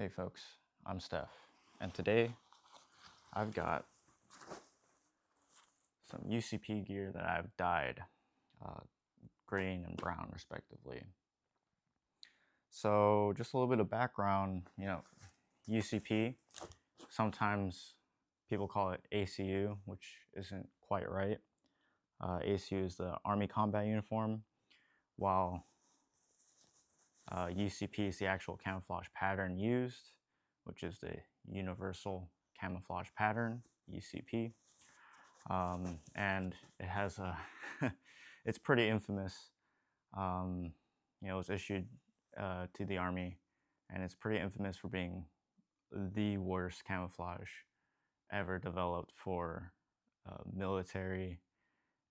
Hey folks, I'm Steph, and today I've got some UCP gear that I've dyed green and brown respectively. So just a little bit of background, UCP, sometimes people call it ACU, which isn't quite right. ACU is the Army Combat Uniform, while UCP is the actual camouflage pattern used, which is the Universal Camouflage Pattern, UCP. And it has a, it's pretty infamous. It was issued to the Army, and it's pretty infamous for being the worst camouflage ever developed for military,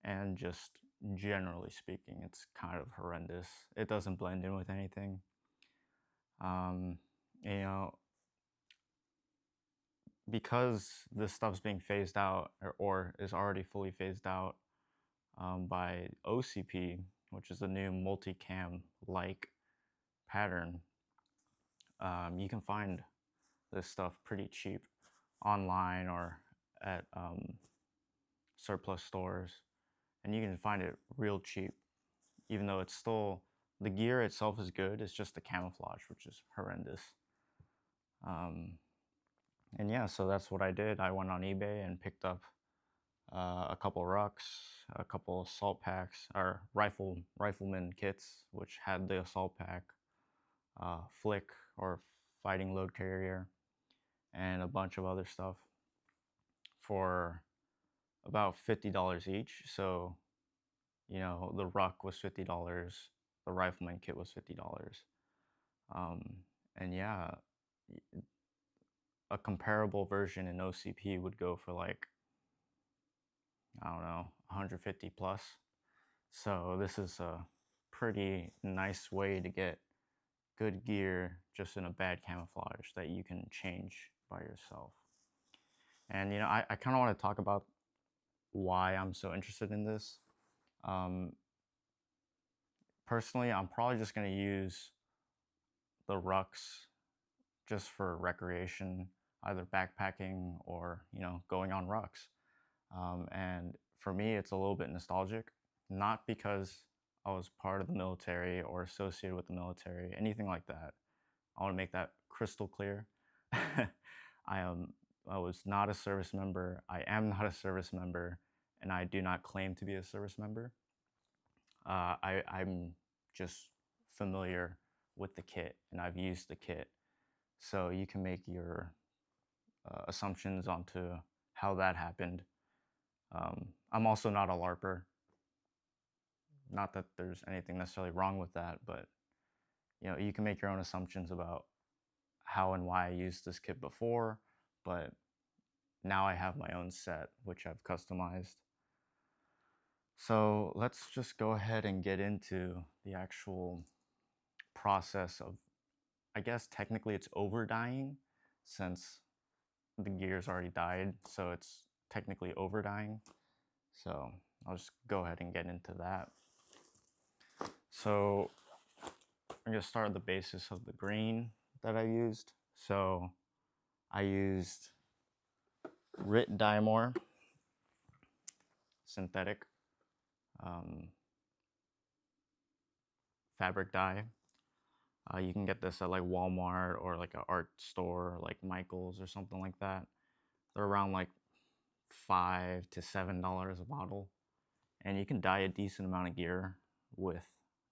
and just generally speaking, it's kind of horrendous. It doesn't blend in with anything. Because this stuff's being phased out or is already fully phased out by OCP, which is a new MultiCam-like pattern, you can find this stuff pretty cheap online or at surplus stores, and you can find it real cheap, even though it's still, the gear itself is good, it's just the camouflage, which is horrendous. And yeah, so that's what I did. I went on eBay and picked up a couple Rucks, a couple assault packs, or rifleman kits, which had the assault pack, flick or fighting load carrier, and a bunch of other stuff for about $50 each. So, the Ruck was $50, the rifleman kit was $50. And yeah, a comparable version in OCP would go for like, I don't know, 150 plus. So this is a pretty nice way to get good gear just in a bad camouflage that you can change by yourself. And I kind of want to talk about why I'm so interested in this. Personally, I'm probably just going to use the Rucks just for recreation, either backpacking or going on Rucks. And for me, it's a little bit nostalgic, not because I was part of the military or associated with the military, anything like that. I want to make that crystal clear. I was not a service member. I am not a service member, and I do not claim to be a service member. I'm just familiar with the kit, and I've used the kit. So you can make your assumptions onto how that happened. I'm also not a LARPer. Not that there's anything necessarily wrong with that, but you can make your own assumptions about how and why I used this kit before, but now I have my own set, which I've customized. So let's just go ahead and get into the actual process of, I guess technically it's over dyeing, since the gear's already dyed, so it's technically over dyeing. So I'll just go ahead and get into that. So I'm going to start at the basis of the green that I used. So I used Rit DyeMore synthetic fabric dye. You can get this at like Walmart or like an art store like Michael's or something like that. They're around like $5 to $7 a bottle, and you can dye a decent amount of gear with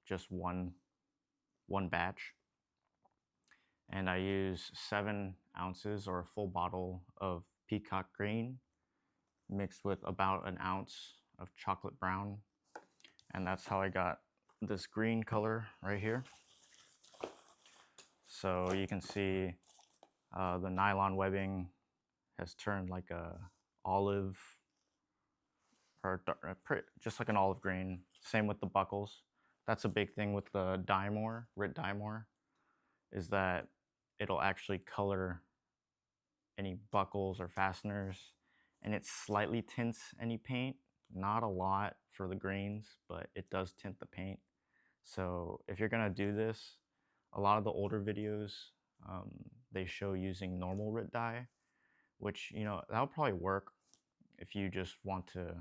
just one batch. And I use 7 ounces or a full bottle of peacock green mixed with about an ounce of chocolate brown, and that's how I got this green color right here. So you can see the nylon webbing has turned like a olive, or just like an olive green. Same with the buckles. That's a big thing with the DyeMore, Rit DyeMore, is that it'll actually color any buckles or fasteners, and it slightly tints any paint. Not a lot for the greens, but it does tint the paint. So if you're gonna do this, a lot of the older videos, they show using normal Rit dye, which, you know, that'll probably work if you just want to.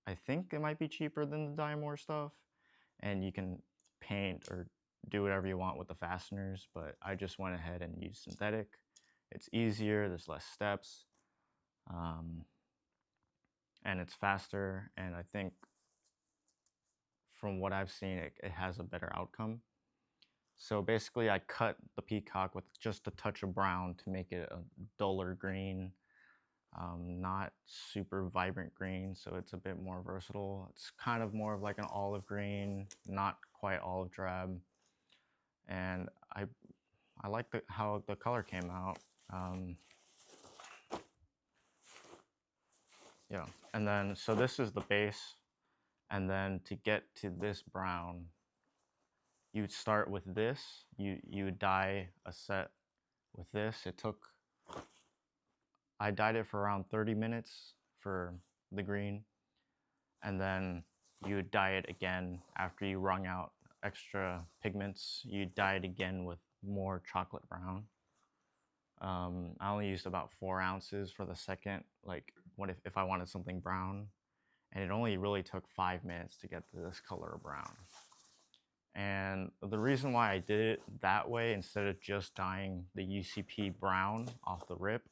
I think it might be cheaper than the DyeMore stuff, and you can paint or do whatever you want with the fasteners, but I just went ahead and used synthetic. It's easier, there's less steps, and it's faster, and I think from what I've seen, it has a better outcome. So basically I cut the peacock with just a touch of brown to make it a duller green, not super vibrant green, so it's a bit more versatile. It's kind of more of like an olive green, not quite olive drab, and I like how the color came out. Yeah, and then so this is the base, and then to get to this brown, you'd start with this. You would dye a set with this. I dyed it for around 30 minutes for the green, and then you would dye it again after you wrung out extra pigments. You dye it again with more chocolate brown. I only used about 4 ounces for the second, like if I wanted something brown, and it only really took 5 minutes to get to this color of brown. And the reason why I did it that way instead of just dyeing the UCP brown off the rip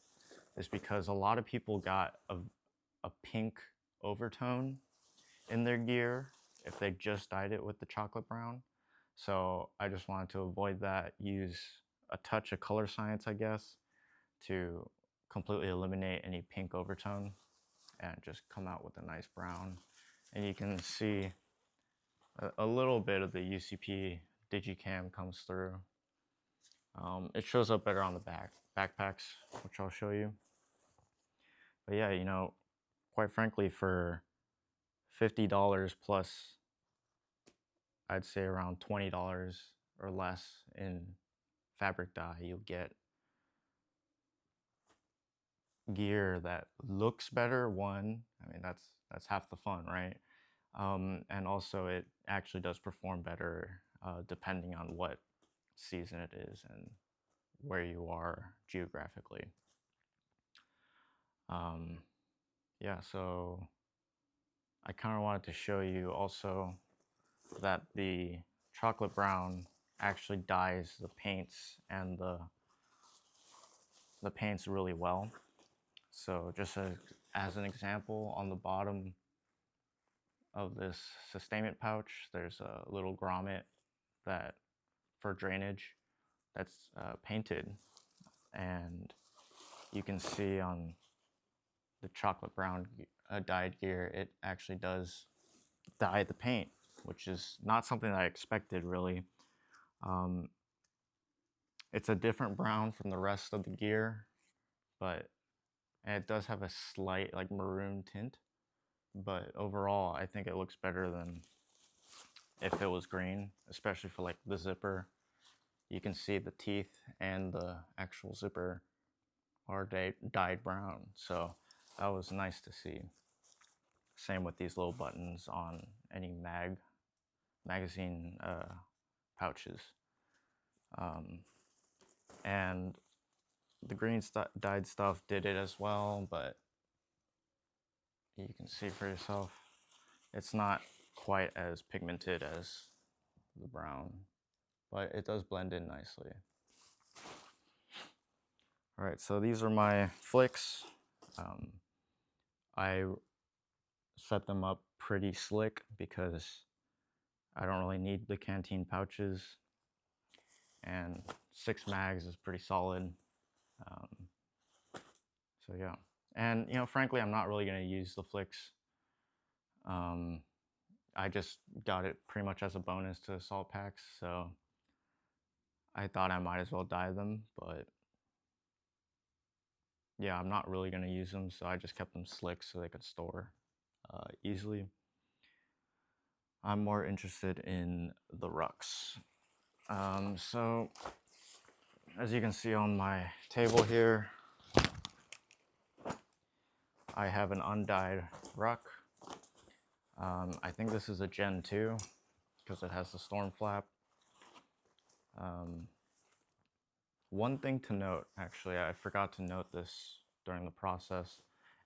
is because a lot of people got a pink overtone in their gear if they just dyed it with the chocolate brown. So I just wanted to avoid that, use a touch of color science, I guess, to completely eliminate any pink overtone and just come out with a nice brown. And you can see a little bit of the UCP DigiCam comes through. It shows up better on the backpacks, which I'll show you. But yeah, you know, quite frankly, for $50 plus, I'd say around $20 or less in fabric dye, you'll get gear that looks better. One, I mean, that's half the fun, right? And also it actually does perform better depending on what season it is and where you are geographically. Yeah, so I kind of wanted to show you also that the chocolate brown actually dyes the paints and the paints really well. So just as an example, on the bottom of this sustainment pouch, there's a little grommet that for drainage that's painted, and you can see on the chocolate brown dyed gear, it actually does dye the paint, which is not something that I expected really. It's a different brown from the rest of the gear, but and it does have a slight like maroon tint, but overall I think it looks better than if it was green, especially for like the zipper. You can see the teeth and the actual zipper are dyed brown, so that was nice to see. Same with these little buttons on any magazine pouches. And the green dyed stuff did it as well, but you can see for yourself, it's not quite as pigmented as the brown, but it does blend in nicely. All right, so these are my flicks. I set them up pretty slick because I don't really need the canteen pouches, and 6 mags is pretty solid. So yeah, and you know, frankly, I'm not really going to use the flicks. I just got it pretty much as a bonus to salt packs, so I thought I might as well dye them, but yeah, I'm not really going to use them, so I just kept them slick so they could store easily. I'm more interested in the Rucks. So as you can see on my table here, I have an undyed Ruck. I think this is a Gen 2 because it has the storm flap. One thing to note, actually, I forgot to note this during the process.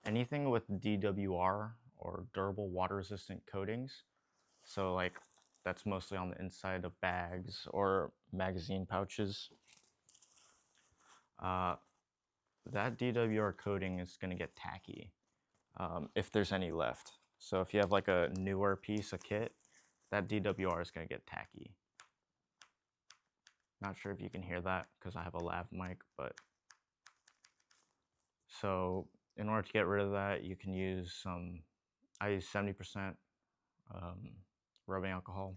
Anything with DWR or durable water resistant coatings, so like that's mostly on the inside of bags or magazine pouches, that DWR coating is going to get tacky if there's any left. So if you have like a newer piece of kit, that DWR is going to get tacky. Not sure if you can hear that because I have a lav mic, but so in order to get rid of that, you can use I use 70% rubbing alcohol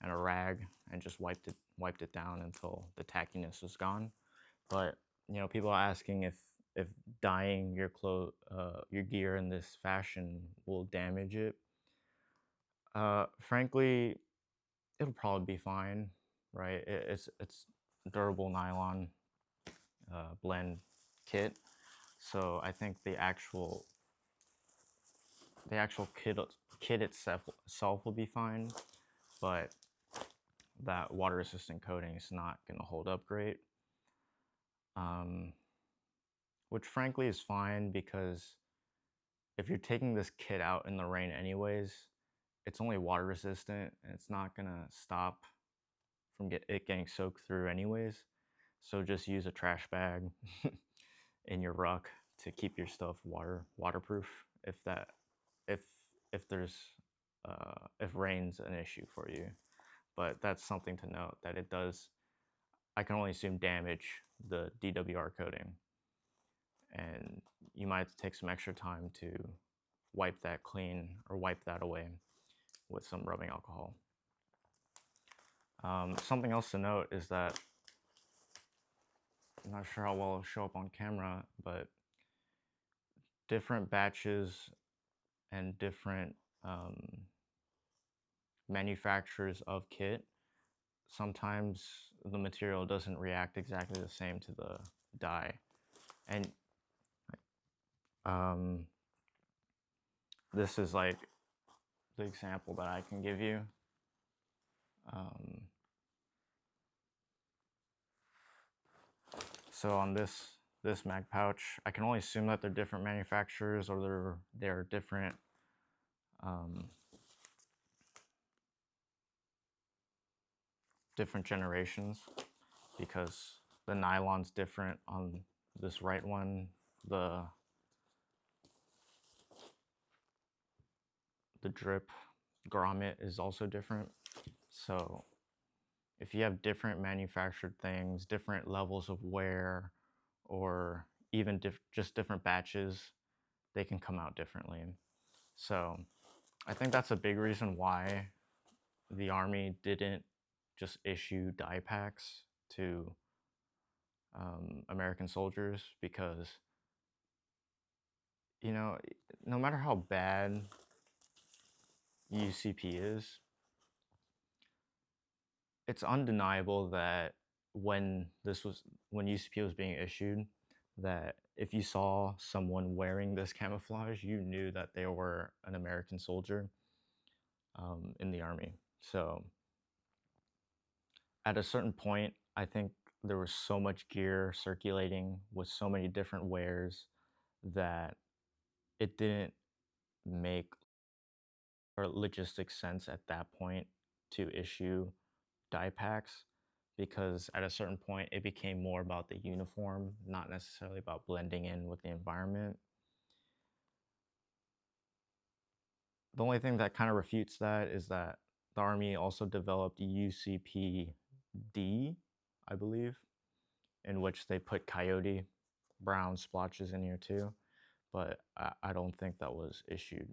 and a rag and just wiped it down until the tackiness is gone. But you know, people are asking if dyeing your gear in this fashion will damage it. Frankly, it'll probably be fine, right? It's durable nylon blend kit, so I think the actual kit itself will be fine, but that water resistant coating is not going to hold up great. Which frankly is fine, because if you're taking this kit out in the rain anyways, it's only water resistant and it's not going to stop from it getting soaked through anyways. So just use a trash bag in your ruck to keep your stuff waterproof if there's if rain's an issue for you. But that's something to note, that it does, I can only assume, damage the DWR coating, and you might have to take some extra time to wipe that clean or wipe that away with some rubbing alcohol. Something else to note is that, I'm not sure how well it'll show up on camera, but different batches and different manufacturers of kit, sometimes the material doesn't react exactly the same to the dye. And this is like the example that I can give you. So on this mag pouch, I can only assume that they're different manufacturers, or they're different different generations, because the nylon's different on this right one. The drip grommet is also different. So if you have different manufactured things, different levels of wear, or even just different batches, they can come out differently. So I think that's a big reason why the Army didn't just issue dye packs to American soldiers, because, you know, no matter how bad UCP is, it's undeniable that when UCP was being issued, that if you saw someone wearing this camouflage, you knew that they were an American soldier in the Army. So at a certain point, I think there was so much gear circulating with so many different wears that it didn't make or logistics sense at that point to issue dye packs, because at a certain point it became more about the uniform, not necessarily about blending in with the environment. The only thing that kind of refutes that is that the Army also developed UCP D, I believe, in which they put coyote brown splotches in here too, but I don't think that was issued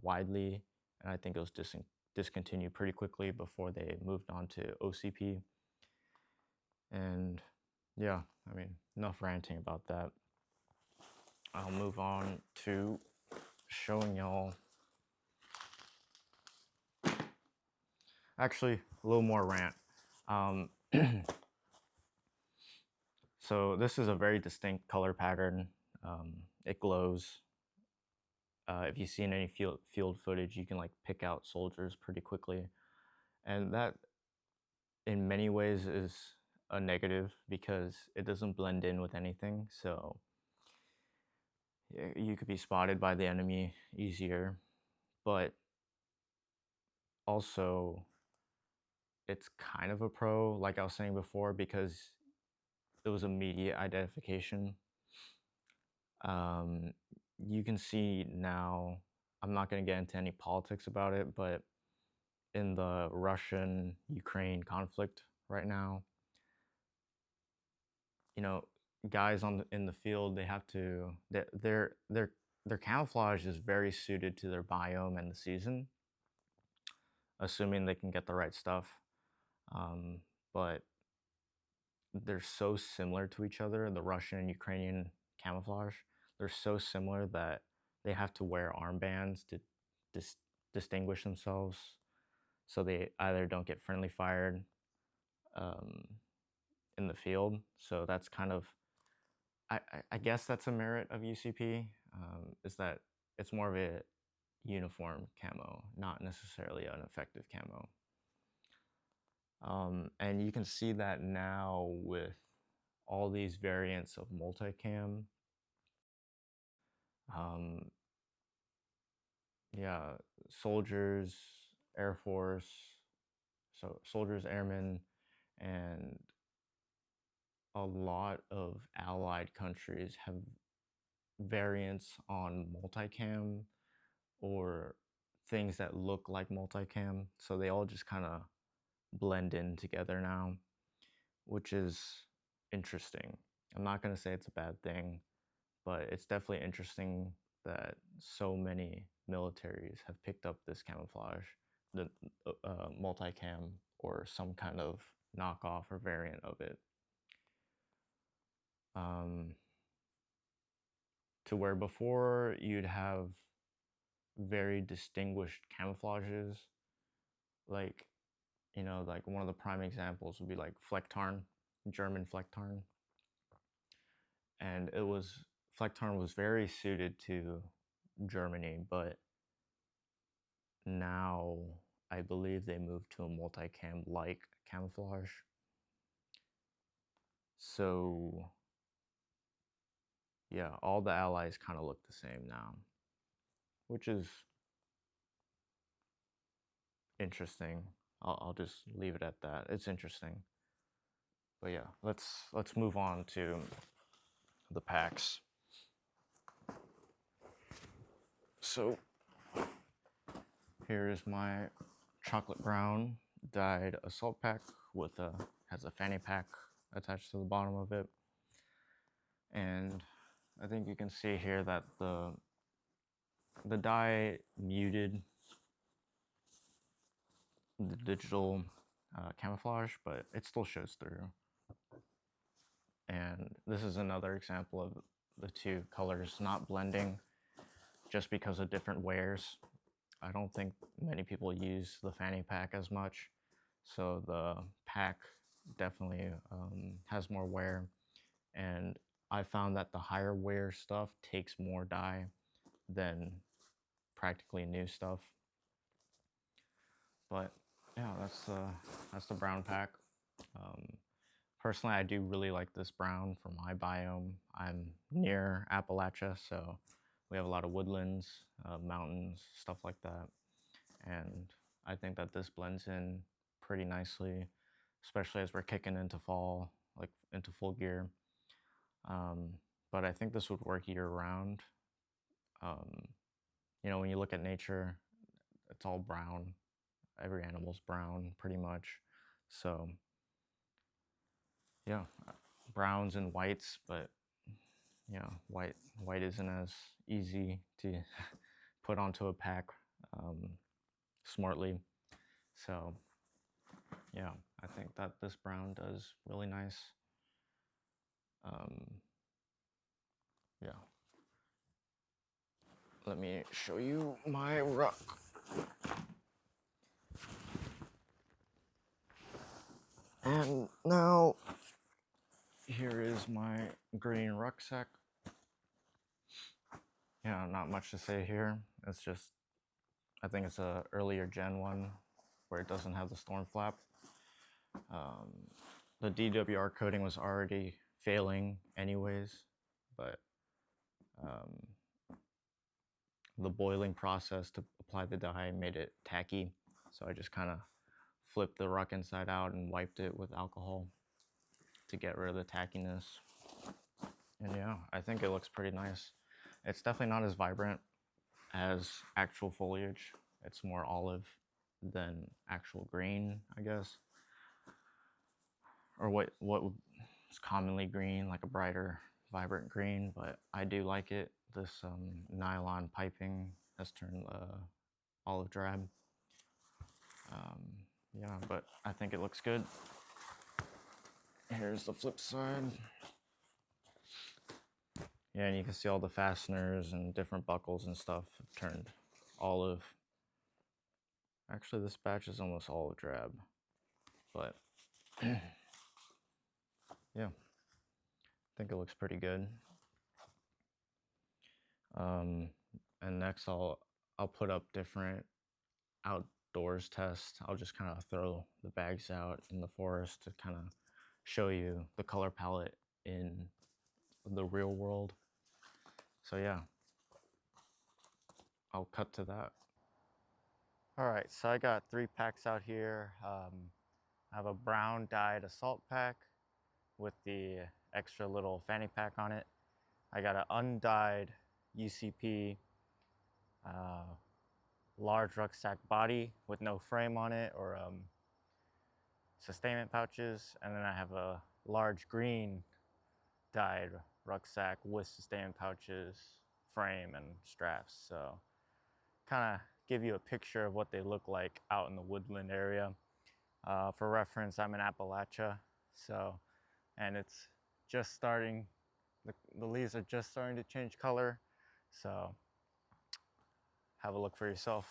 widely, and I think it was discontinued pretty quickly before they moved on to OCP. And yeah, I mean, enough ranting about that. I'll move on to showing y'all, actually a little more rant. So this is a very distinct color pattern. It glows. If you've seen any field footage, you can like pick out soldiers pretty quickly, and that in many ways is a negative because it doesn't blend in with anything, so you could be spotted by the enemy easier. But also, it's kind of a pro, like I was saying before, because it was immediate identification. You can see now, I'm not going to get into any politics about it, but in the Russian-Ukraine conflict right now, you know, guys in the field, they have to, their camouflage is very suited to their biome and the season, assuming they can get the right stuff. But they're so similar to each other, the Russian and Ukrainian camouflage. They're so similar that they have to wear armbands to distinguish themselves, so they either don't get friendly fired in the field. So that's kind of, I guess that's a merit of UCP, is that it's more of a uniform camo, not necessarily an effective camo. And you can see that now with all these variants of MultiCam. Yeah, soldiers, Air Force, so soldiers, airmen, and a lot of allied countries have variants on MultiCam or things that look like MultiCam. So they all just kind of blend in together now, which is interesting. I'm not going to say it's a bad thing, but it's definitely interesting that so many militaries have picked up this camouflage, the MultiCam, or some kind of knockoff or variant of it. To where before you'd have very distinguished camouflages, like, you know, like one of the prime examples would be like Flecktarn, German Flecktarn. And Flecktarn was very suited to Germany, but now I believe they moved to a MultiCam like camouflage. So yeah, all the allies kind of look the same now, which is interesting. I'll just leave it at that. It's interesting. But yeah, let's move on to the packs. So here is my chocolate brown dyed assault pack with has a fanny pack attached to the bottom of it. And I think you can see here that the dye muted the digital camouflage, but it still shows through. And this is another example of the two colors not blending just because of different wears. I don't think many people use the fanny pack as much, so the pack definitely has more wear, and I found that the higher wear stuff takes more dye than practically new stuff. But yeah, that's the brown pack. Personally, I do really like this brown for my biome. I'm near Appalachia, so we have a lot of woodlands, mountains, stuff like that. And I think that this blends in pretty nicely, especially as we're kicking into fall, like into full gear. But I think this would work year round. You know, when you look at nature, it's all brown. Every animal's brown, pretty much. So yeah, browns and whites, but yeah, white isn't as easy to put onto a pack smartly. So yeah, I think that this brown does really nice. Yeah. Let me show you my Ruck. And now, here is my green rucksack. Yeah, not much to say here. It's just, I think it's a earlier gen one where it doesn't have the storm flap. the DWR coating was already failing anyways, but the boiling process to apply the dye made it tacky. So I just kind of flipped the Ruck inside out and wiped it with alcohol to get rid of the tackiness. And yeah, I think it looks pretty nice. It's definitely not as vibrant as actual foliage. It's more olive than actual green, I guess. Or what is commonly green, like a brighter, vibrant green, but I do like it. This nylon piping has turned olive drab. Yeah, but I think it looks good. Here's the flip side. Yeah, and you can see all the fasteners and different buckles and stuff have turned olive. Actually, this batch is almost olive drab, but yeah, I think it looks pretty good. And next I'll put up different outdoors tests. I'll just kind of throw the bags out in the forest to kind of show you the color palette in the real world. So yeah, I'll cut to that. All right, so I got 3 packs out here. I have a brown dyed assault pack with the extra little fanny pack on it. I got an undyed UCP large rucksack body with no frame on it or sustainment pouches, and then I have a large green dyed rucksack with sustainment pouches, frame, and straps. So kind of give you a picture of what they look like out in the woodland area. For reference, I'm in Appalachia, so, and it's just starting, the leaves are just starting to change color, so have a look for yourself.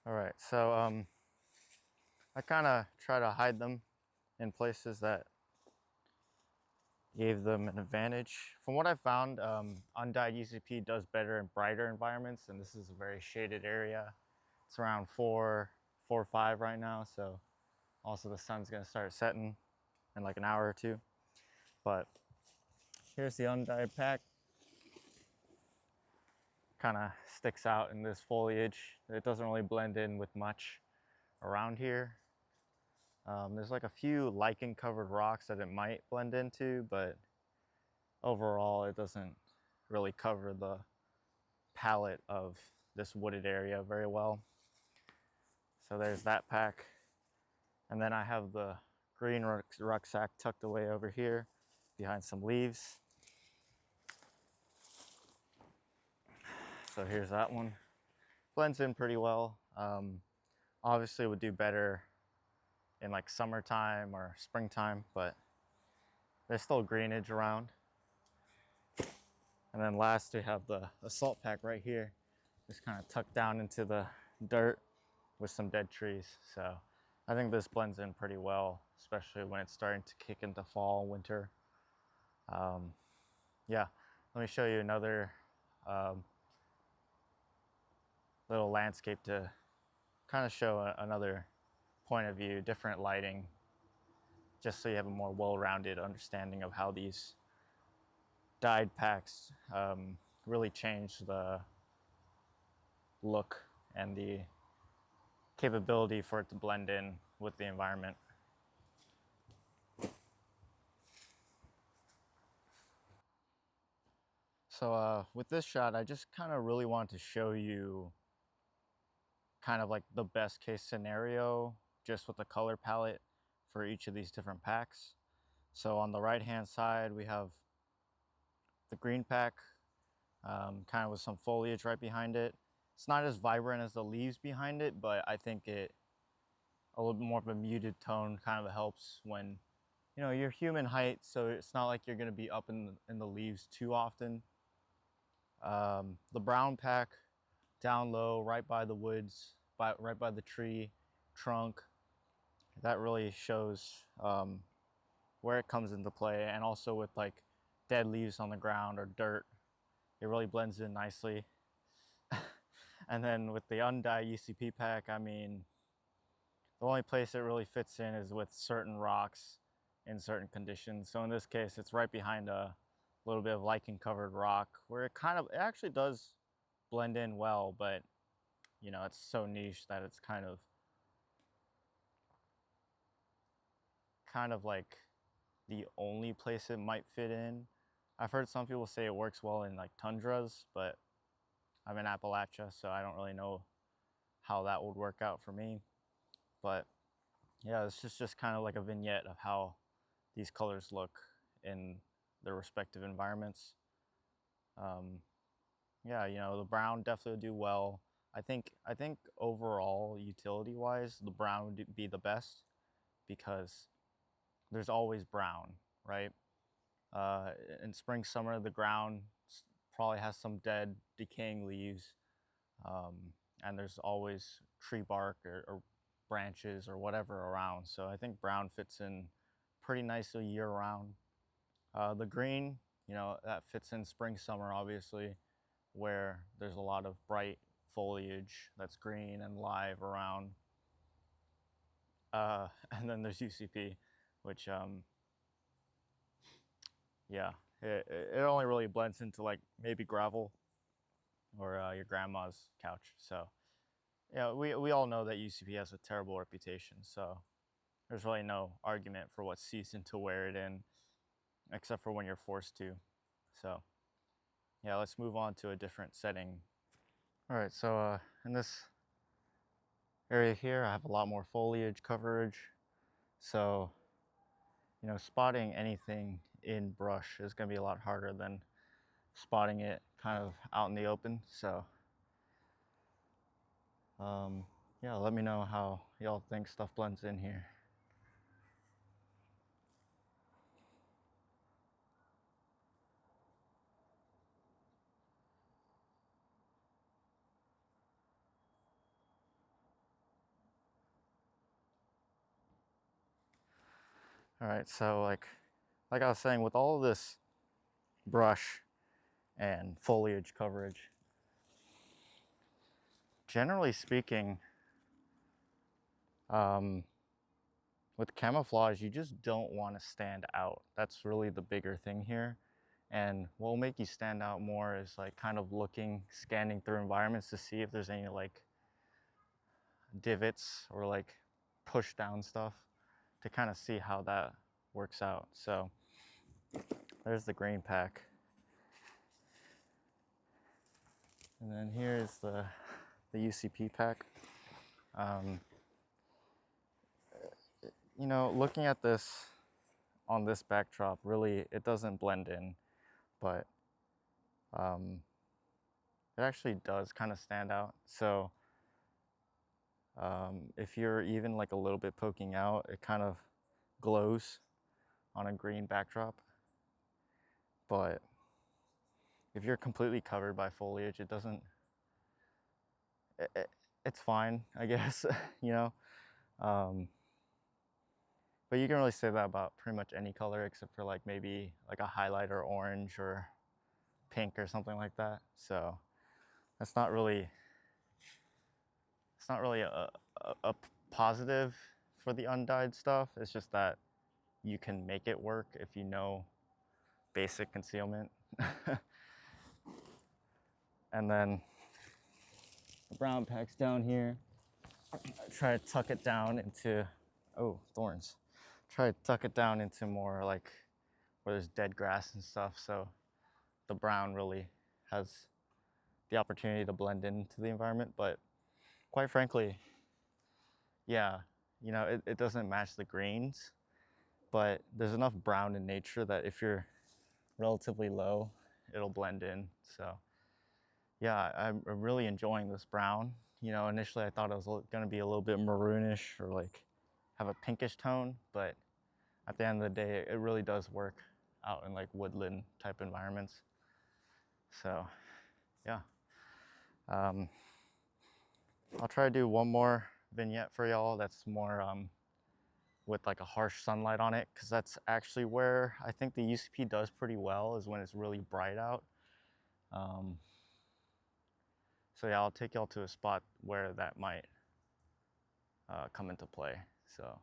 All right, so I kind of try to hide them in places that gave them an advantage. From what I found, undyed UCP does better in brighter environments, and this is a very shaded area. It's around 4 or 5 right now, so also the sun's gonna start setting in like an hour or 2. But here's the undyed pack. Kind of sticks out in this foliage. It doesn't really blend in with much around here. There's like a few lichen covered rocks that it might blend into, but overall it doesn't really cover the palette of this wooded area very well. So there's that pack. And then I have the green rucksack tucked away over here behind some leaves. So here's that one. Blends in pretty well. Obviously it would do better in like summertime or springtime, but there's still greenage around. And then last we have the assault pack right here, just kind of tucked down into the dirt with some dead trees. So I think this blends in pretty well, especially when it's starting to kick into fall, winter. Yeah, let me show you another little landscape to kind of show another point of view, different lighting, just so you have a more well-rounded understanding of how these dyed packs really change the look and the capability for it to blend in with the environment. So with this shot, I just kind of really want to show you kind of like the best case scenario just with the color palette for each of these different packs. So on the right hand side, we have the green pack, kind of with some foliage right behind it. It's not as vibrant as the leaves behind it, but I think it a little bit more of a muted tone kind of helps when, you know, you're human height, so it's not like you're going to be up in the leaves too often. The brown pack down low, right by the woods, right by the tree trunk. that really shows where it comes into play, and also with like dead leaves on the ground or dirt, it really blends in nicely. And then with the undyed UCP pack, I mean, the only place it really fits in is with certain rocks in certain conditions. So in this case, it's right behind a little bit of lichen covered rock where it actually does blend in well, but you know, it's so niche that it's kind of like the only place it might fit in. I've heard some people say it works well in like tundras, but I'm in Appalachia, so I don't really know how that would work out for me. But yeah, this is just kind of like a vignette of how these colors look in their respective environments. Yeah, you know, the brown definitely would do well. I think overall, utility-wise, the brown would be the best because there's always brown, right? In spring, summer, the ground probably has some dead, decaying leaves, and there's always tree bark or branches or whatever around. So I think brown fits in pretty nicely year-round. The green, you know, that fits in spring, summer, obviously, where there's a lot of bright foliage that's green and live around. And then there's UCP, which, yeah, it only really blends into like maybe gravel or your grandma's couch. So, yeah, we all know that UCP has a terrible reputation. So there's really no argument for what season to wear it in, except for when you're forced to. So, yeah, let's move on to a different setting. All right, so in this area here, I have a lot more foliage coverage. So, you know, spotting anything in brush is going to be a lot harder than spotting it kind of out in the open. So, yeah, let me know how y'all think stuff blends in here. All right, so like I was saying, with all of this brush and foliage coverage, generally speaking, with camouflage, you just don't want to stand out. That's really the bigger thing here. And what will make you stand out more is like kind of scanning through environments to see if there's any like divots or like push down stuff to kind of see how that works out. So there's the green pack. And then here's the UCP pack. You know, looking at this on this backdrop, really, it doesn't blend in, but it actually does kind of stand out. So if you're even like a little bit poking out, it kind of glows on a green backdrop. But if you're completely covered by foliage, it doesn't, it's fine, I guess, you know. But you can really say that about pretty much any color except for like maybe like a highlighter orange or pink or something like that. So that's not really, it's not really a positive for the undyed stuff. It's just that you can make it work if you know basic concealment. And then the brown pack's down here. I try to tuck it down into, oh, thorns. Try to tuck it down into more like where there's dead grass and stuff. So the brown really has the opportunity to blend into the environment. But quite frankly, yeah, you know, it doesn't match the greens, but there's enough brown in nature that if you're relatively low, it'll blend in. So yeah, I'm really enjoying this brown. You know, initially I thought it was going to be a little bit maroonish or like have a pinkish tone, but at the end of the day, it really does work out in like woodland type environments. So yeah, I'll try to do one more vignette for y'all that's more with like a harsh sunlight on it, because that's actually where I think the UCP does pretty well, is when it's really bright out. So yeah, I'll take y'all to a spot where that might come into play. So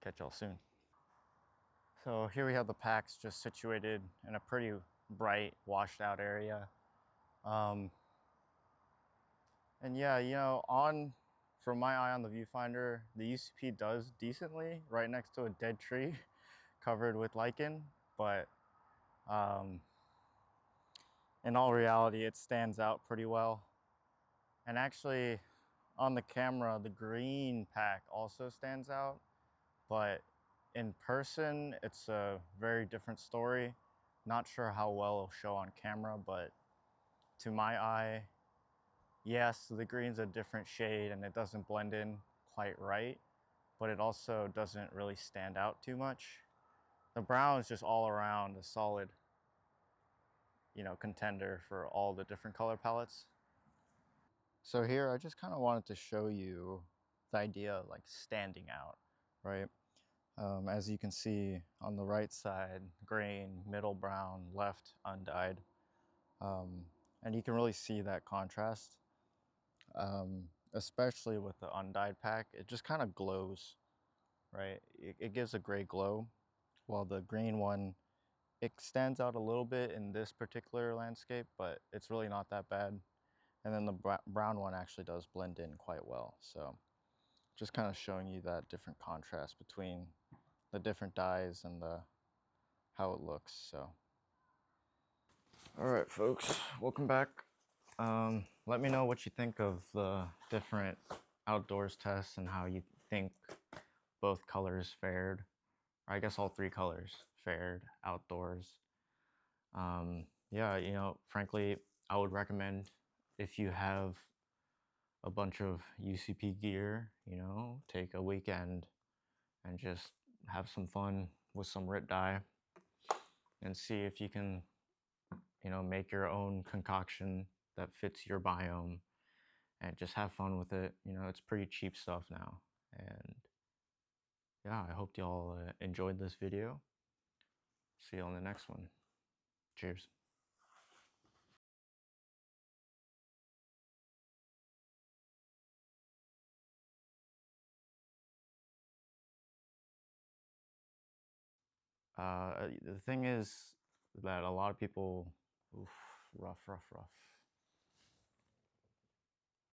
catch y'all soon. So here we have the packs just situated in a pretty bright, washed out area. And yeah, you know, from my eye on the viewfinder, the UCP does decently right next to a dead tree covered with lichen, but in all reality, it stands out pretty well. And actually, on the camera, the green pack also stands out, but in person, it's a very different story. Not sure how well it'll show on camera, but to my eye, yes, the green's a different shade and it doesn't blend in quite right, but it also doesn't really stand out too much. The brown is just all around a solid, you know, contender for all the different color palettes. So here, I just kind of wanted to show you the idea of like standing out, right? As you can see on the right side, green, middle brown, left undyed. And you can really see that contrast, especially with the undyed pack. It just kind of glows, right? It gives a gray glow, while the green one, it stands out a little bit in this particular landscape, but it's really not that bad. And then the brown one actually does blend in quite well. So just kind of showing you that different contrast between the different dyes and how it looks. So all right, folks, welcome back. Let me know what you think of the different outdoors tests and how you think both colors fared, or I guess all three colors fared outdoors. Yeah, you know, frankly, I would recommend, if you have a bunch of UCP gear, you know, take a weekend and just have some fun with some Rit dye and see if you can, you know, make your own concoction that fits your biome and just have fun with it. You know, it's pretty cheap stuff now. And yeah, I hope y'all enjoyed this video. See you on the next one. Cheers. The thing is that a lot of people, oof, rough.